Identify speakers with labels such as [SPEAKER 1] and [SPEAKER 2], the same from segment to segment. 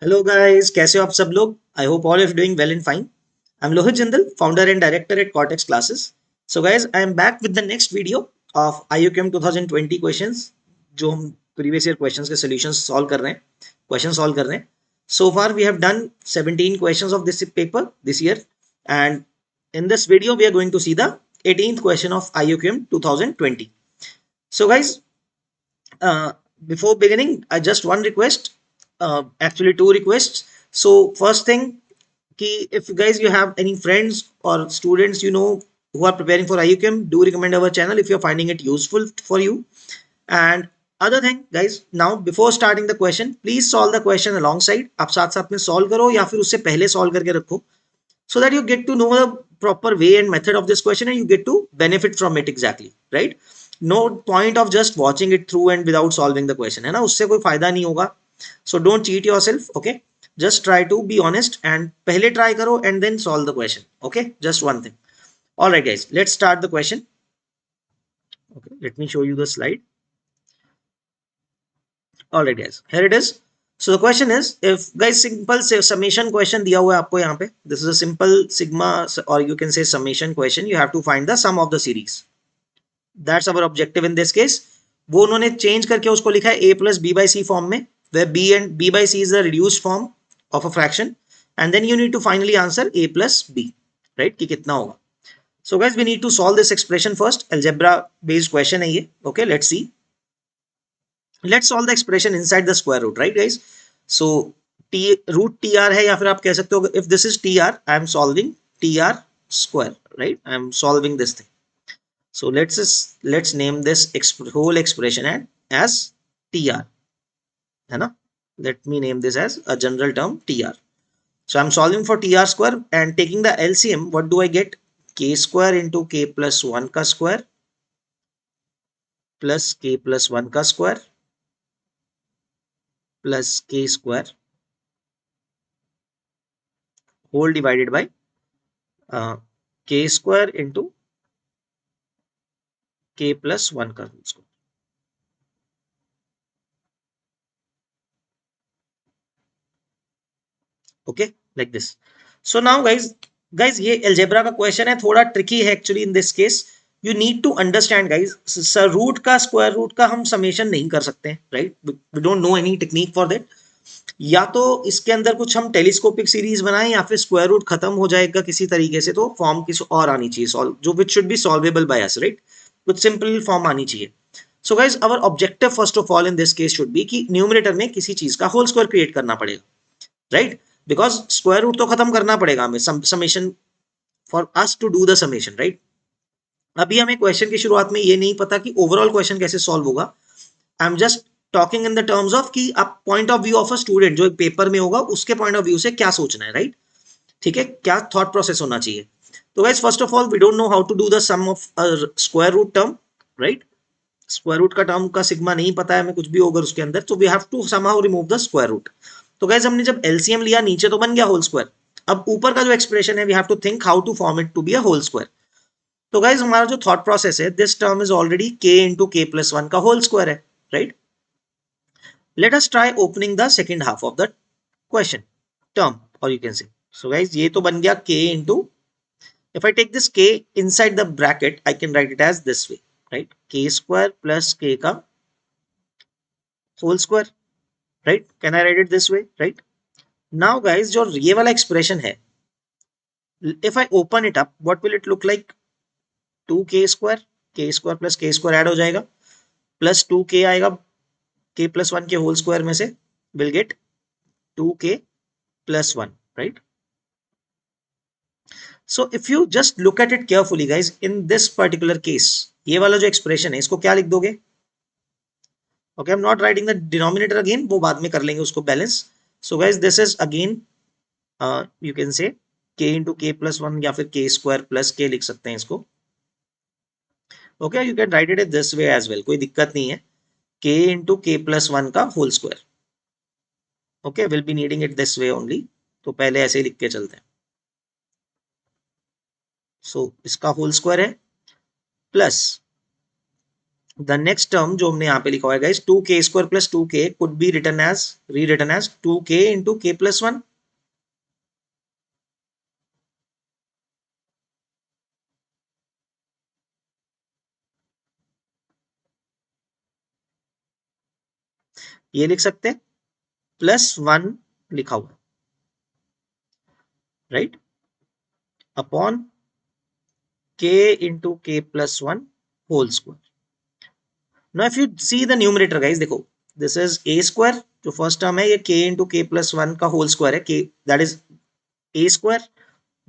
[SPEAKER 1] Hello guys, कैसे हो आप सब लोग? I hope all if doing well and fine. I am Lohit Jindal, founder and director at Cortex classes. So guys, I am back with the next video of IUCAM 2020 questions, जो हम previous year questions के solutions solve कर रहे हैं, question solve कर रहे हैं. So far we have done 17 questions of this paper this year, and in this video we are going to see the 18th question of IUCAM 2020. So guys, uh, before beginning, I just one request, actually two requests. So first thing, if you guys you have any friends or students who are preparing for IUCAM, do recommend our channel if you're finding it useful for you. And other thing guys, now before starting the question, please solve the question alongside. आप साथ साथ में solve करो या फिर उससे पहले solve करके रखो, so that you get to know the proper way and method of this question and you get to benefit from it exactly, right? No point of just watching it through and without solving the question, है ना, उससे कोई फायदा नहीं होगा. So don't cheat yourself, okay? Just try to be honest and पहले try करो and then solve the question, okay? Just one thing. All right guys, let's start the question. Okay, let me show you the slide. All right guys, here it is. So the question is, if guys simple say summation question दिया हुआ है आपको यहाँ पे, this is a simple sigma or you can say summation question. You have to find the sum of the series. That's our objective in this case. वो उन्होंने change करके उसको लिखा है a plus b by c form में, where b by c is the reduced form of a fraction, and then you need to finally answer a plus b, right? कि कितना होगा. So guys, we need to solve this expression first. Algebra based question है ये. Okay, let's see. Let's solve the expression inside the square root, right guys? So t root tr है, या फिर आप कह सकते हो if this is tr, I am solving tr square, right? I am solving this thing. So let's name this whole expression as tr, है ना? Let me name this as a general term tr. So I'm solving for tr square and taking the LCM. What do I get? K square into k plus 1 का square plus k plus 1 का square plus k square whole divided by k square into k plus 1 का whole square. Okay, like this. So now guys ये algebra का question है, थोड़ा tricky है actually in this case. You need to understand guys, root का square root का हम summation नहीं कर सकते, right? We don't know any technique for that. या तो इसके अंदर कुछ हम टेलीस्कोपिक सीरीज बनाएं या फिर स्क्वायर रूट खत्म हो जाएगा किसी तरीके से, तो फॉर्म किसी और आनी चाहिए सॉल्व, जो which should be solvable by us, right? कुछ सिंपल फॉर्म आनी चाहिए. So guys, our objective first of all in this case should be कि न्यूमरेटर में किसी चीज का होल स्क्वायर क्रिएट करना पड़ेगा, राइट? बिकॉज स्क्वायर रूट तो खत्म करना पड़ेगा हमें summation, for us to do the summation, right? अभी हमें क्वेश्चन की शुरुआत में ये नहीं पता कि ओवरऑल क्वेश्चन कैसे सॉल्व होगा. I am just talking in the terms of कि आप point of view of a student जो एक पेपर में होगा उसके पॉइंट ऑफ व्यू से क्या सोचना है, राइट? ठीक है, क्या थॉट प्रोसेस होना चाहिए. तो guys, first of all we don't know how to do the sum of square root term, right? Square root का टर्म का सिग्मा नहीं पता है हमें, कुछ भी होगा उसके अंदर, तो we have to somehow remove the square root. तो गाइस, हमने जब एलसीएम लिया, नीचे तो बन गया होल स्क्वायर. अब ऊपर का जो एक्सप्रेशन है, we have to think how to form it to be a whole square. तो गाइस, हमारा जो थॉट प्रोसेस है, this term is already k into के प्लस 1 का होल स्क्वायर है, right? Let us try opening the second half of the question term, or you can say. So guys, ये तो बन गया k into, if I take this k inside the bracket, I can write it as this way, right? K square plus k का whole square, right? Can I write it this way, right? Now guys, जो ये वाला expression है, if I open it up, what will it look like? 2k square, k square plus k square add हो जाएगा, plus 2k आएगा k plus 1 के whole square में से, will get 2k plus 1, right? So if you just look at it carefully guys, in this particular case, ये वाला जो expression है, इसको क्या लिख दोगे? Okay, I'm not writing the denominator again, वो बाद में कर लेंगे उसको balance. So guys, this is again, you can say k into k plus 1 या फिर k square plus k लिख सकते हैं इसको. Okay, you can write it this way as well, कोई दिक्कत नहीं है. k into k plus 1 का whole square. Okay, we'll be needing it this way only. तो पहले ऐसे ही लिख के चलते हैं. So इसका whole square है plus द नेक्स्ट टर्म जो हमने यहाँ पे लिखा हुआ है guys 2k² plus 2k could be written as rewritten as 2k into k plus 1। ये लिख सकते हैं प्लस 1 लिखा हुआ, right, upon k into k plus 1 whole square. Now if you see the numerator guys, देखो this is a square जो first term है, ये k इंटू k प्लस 1 का होल स्क्वायर है, k that is a square,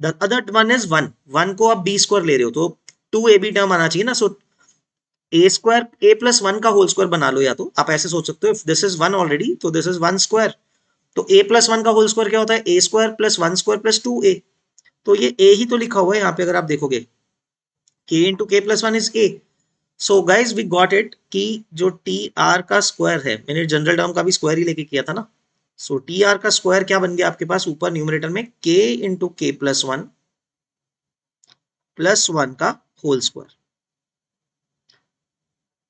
[SPEAKER 1] the other one is 1, 1 को आप b square ले रहे हो तो 2ab टर्म आना चाहिए ना, सो a स्क्वायर a प्लस 1 का होल स्क्वायर बना लो, या तो आप ऐसे सोच सकते हो इफ दिस इज 1 ऑलरेडी तो दिस इज 1 स्क्वायर, तो a प्लस 1 का होल स्क्वायर क्या होता है, a square plus 1 square plus 2a, तो ये a ही तो लिखा हुआ है यहाँ पे अगर आप देखोगे, k into k plus 1 is a। So guys we got it कि जो टी आर का स्क्वायर है, मैंने जनरल टर्म का भी स्क्वायर ही लेके किया था ना, सो टी आर का स्क्वायर क्या बन गया आपके पास ऊपर न्यूमरेटर में k into k plus one का whole square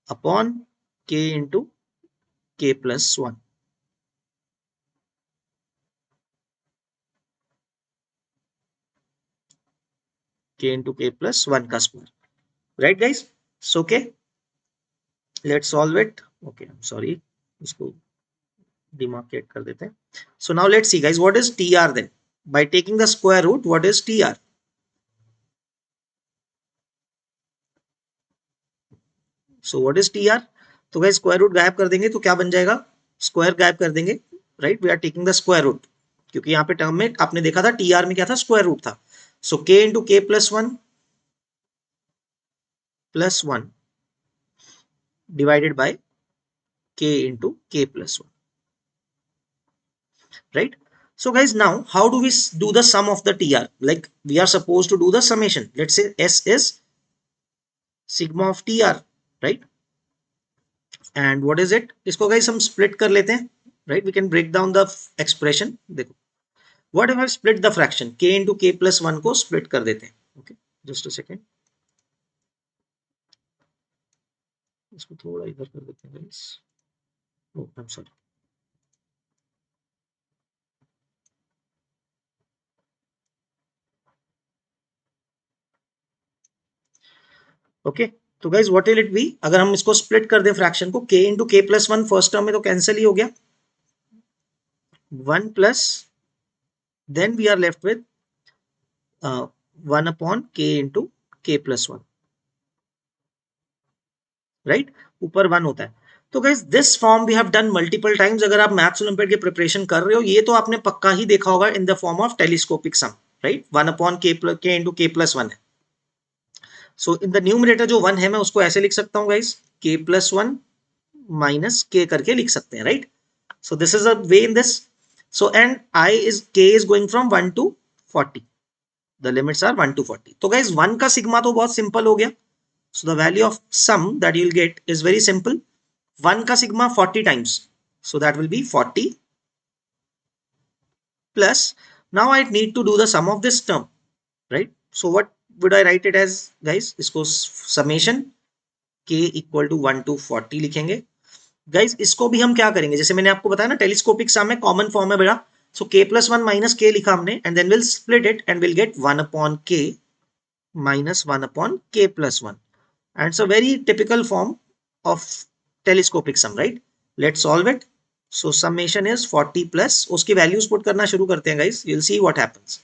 [SPEAKER 1] upon k into k plus 1। k into k plus 1 का square, right guys. So okay let's solve it. Okay I am sorry, इसको डिमार्केट कर देते हैं। So now let's see guys what is T R then, by taking the square root what is T are. So what is T are, तो guys square root गायब कर देंगे तो क्या बन जाएगा, स्क्वायर गायब कर देंगे, right, we are taking the square root, क्योंकि यहाँ पे टर्म में आपने देखा था टी आर में क्या था, स्क्वायर रूट था। सो के इंटू के प्लस वन डिवाइडेड बाय के इंटू के plus one, right? So guys, now how do we do the sum of the TR? Like we are supposed to do the summation. Let's say S is sigma of TR, right? And what is it? इसको guys हम split कर लेते हैं, right? We can break down the expression. देखो, what if I split the fraction? K into K plus 1 को split कर देते हैं. Okay, just a second. इसको थोड़ा इधर कर देते हैं guys. Oh, I'm sorry. Okay तो guys what will it be, अगर हम इसको स्प्लिट कर दें फ्रैक्शन को, k इंटू के प्लस 1 फर्स्ट टर्म में तो कैंसिल ही हो गया, 1 plus then we are left with 1 upon k into के प्लस 1, राइट, ऊपर 1 होता है। तो guys this form we have done multiple times, अगर आप मैथ्स ओलंपियाड की प्रिपरेशन कर रहे हो ये तो आपने पक्का ही देखा होगा in the form of telescopic sum, right, 1 upon K into के प्लस 1 है। सो इन द न्यूमरेटर जो 1 है मैं उसको ऐसे लिख सकता हूँ guys, k plus 1 minus k करके लिख सकते हैं, right. So this is a way in this, so and k is going from 1 to 40, the limits are 1 to 40। तो गाइज 1 का सिग्मा तो बहुत सिंपल हो गया, so the value of sum that you'll get is very simple, 1 का sigma 40 times, so that will be 40 plus, now I need to do the sum of this term, right? So what would I write it as guys, इसको summation k equal to 1 to 40 लिखेंगे। Guys इसको भी हम क्या करेंगे, जैसे मैंने आपको बताया ना टेलीस्कोपिक सम में कॉमन फॉर्म है बेटा, so k plus 1 minus k लिखा हमने and then will split it and will get 1 upon k minus 1 upon k plus 1, and it's a very typical form of telescopic sum, right. Let's solve it. So summation is 40 plus, उसकी values put करना शुरू करते हैं guys, you will see what happens,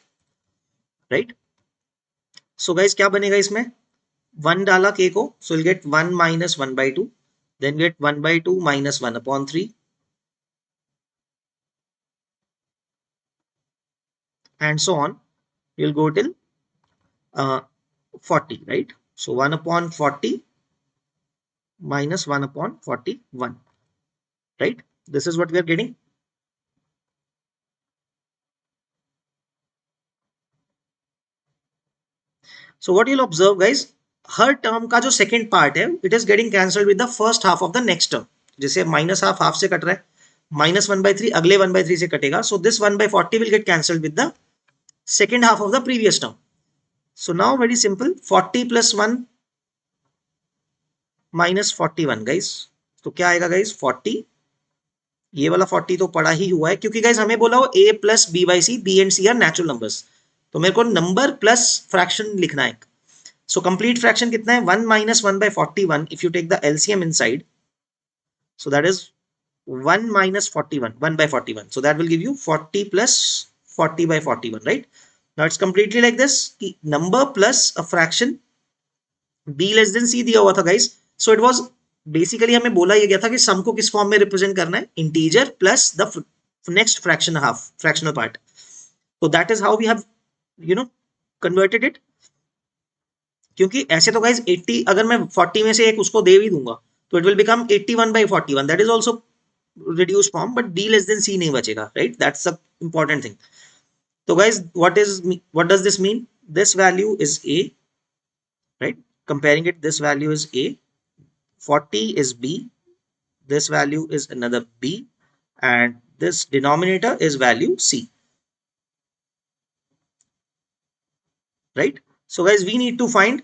[SPEAKER 1] right. So guys क्या बनेगा इसमें, 1 डाला k को, so will get 1 minus 1 by 2, then get 1 by 2 minus 1 upon 3 and so on, you'll go till 40, right? So 1 upon 40 minus 1 upon 41, right? This is what we are getting. So what you'll observe guys, her term का जो second part है it is getting cancelled with the first half of the next term, जैसे minus half half से cut रहा है, minus 1/3 अगले 1/3 से कटेगा, so this 1/40 will get cancelled with the second half of the previous term. So now very simple, 40 plus 1 minus 41 guys, तो क्या आएगा गाइज 40, ये वाला 40 तो पड़ा ही हुआ है क्योंकि गाइज हमें बोला हो a plus B by C, B and C are natural numbers, तो मेरे को नंबर प्लस फ्रैक्शन लिखना है। सो कंप्लीट फ्रैक्शन कितना है 1 minus 1 by 41, if you take the LCM inside, so that is 1 minus 41, 1 by 41, so that will give you 40 plus 40 by 41, right? Now it's completely like this कि number plus a fraction b less than c दिया हुआ था guys, so it was basically हमें बोला ये गया था कि sum को किस फॉर्म में रिप्रेजेंट करना है, integer plus the next fraction half, fractional part, so that is how we have you know converted it। क्योंकि ऐसे तो गाइज 80 अगर मैं 40 में से एक उसको दे भी दूंगा तो it will become 81 by 41, that is also reduce form, but b less than c नहीं बचेगा, right? That's the important thing. तो guys what does this mean, this value is a, right? Comparing it, this value is a, 40 is b, this value is another b, and this denominator is value c, right? So guys, we need to find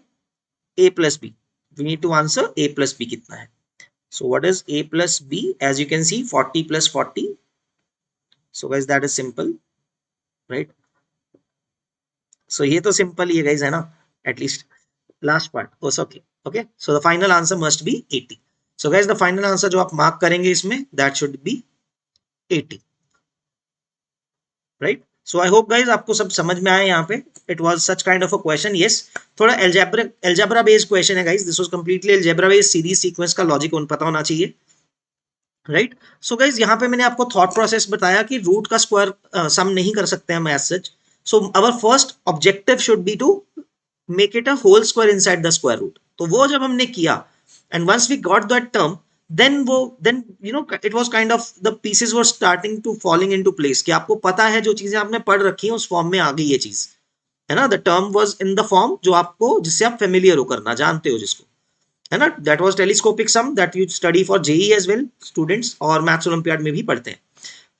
[SPEAKER 1] a plus b, we need to answer a plus b कितना है। So what is a plus b? As you can see 40 plus 40, so guys that is simple, right? So ये तो simple ही है guys, है ना? At least last part was okay, okay? So the final answer must be 80. So guys the final answer जो आप mark करेंगे इसमें, that should be 80, right? So I hope guys आपको सब समझ में आया यहाँ पे। It was such kind of a question, yes, थोड़ा algebra based question है guys, this was completely algebra based, series sequence का logic पता होना चाहिए, राइट? सो गाइज यहाँ पे मैंने आपको थॉट प्रोसेस बताया कि रूट का स्क्वायर सम नहीं कर सकते हम as such, so our first objective should be to make it a whole square inside the square root. तो वो जब हमने किया and once we got that term, then you know it was kind of the pieces were starting to falling into place, कि आपको पता है जो चीजें आपने पढ़ रखी हैं उस फॉर्म में आ गई ये चीज, है ना? The term was in the form जो आपको, जिससे आप फेमिलियर हो, करना जानते हो जिसको, है ना? That was telescopic sum that you study for JEE as well students, और मैथ्स ओलंपियाड में भी पढ़ते हैं,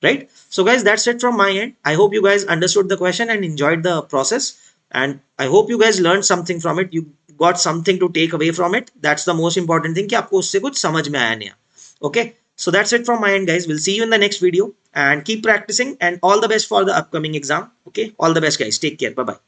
[SPEAKER 1] right? So guys, that's it from my end. I hope you guys understood the question and enjoyed the process, and I hope you guys learned something from it, you got something to take away from it, that's the most important thing कि आपको उससे कुछ समझ में आया नया। Okay, so that's it from my end guys, we'll see you in the next video and keep practicing and all the best for the upcoming exam। Okay, all the best guys, take care, bye bye।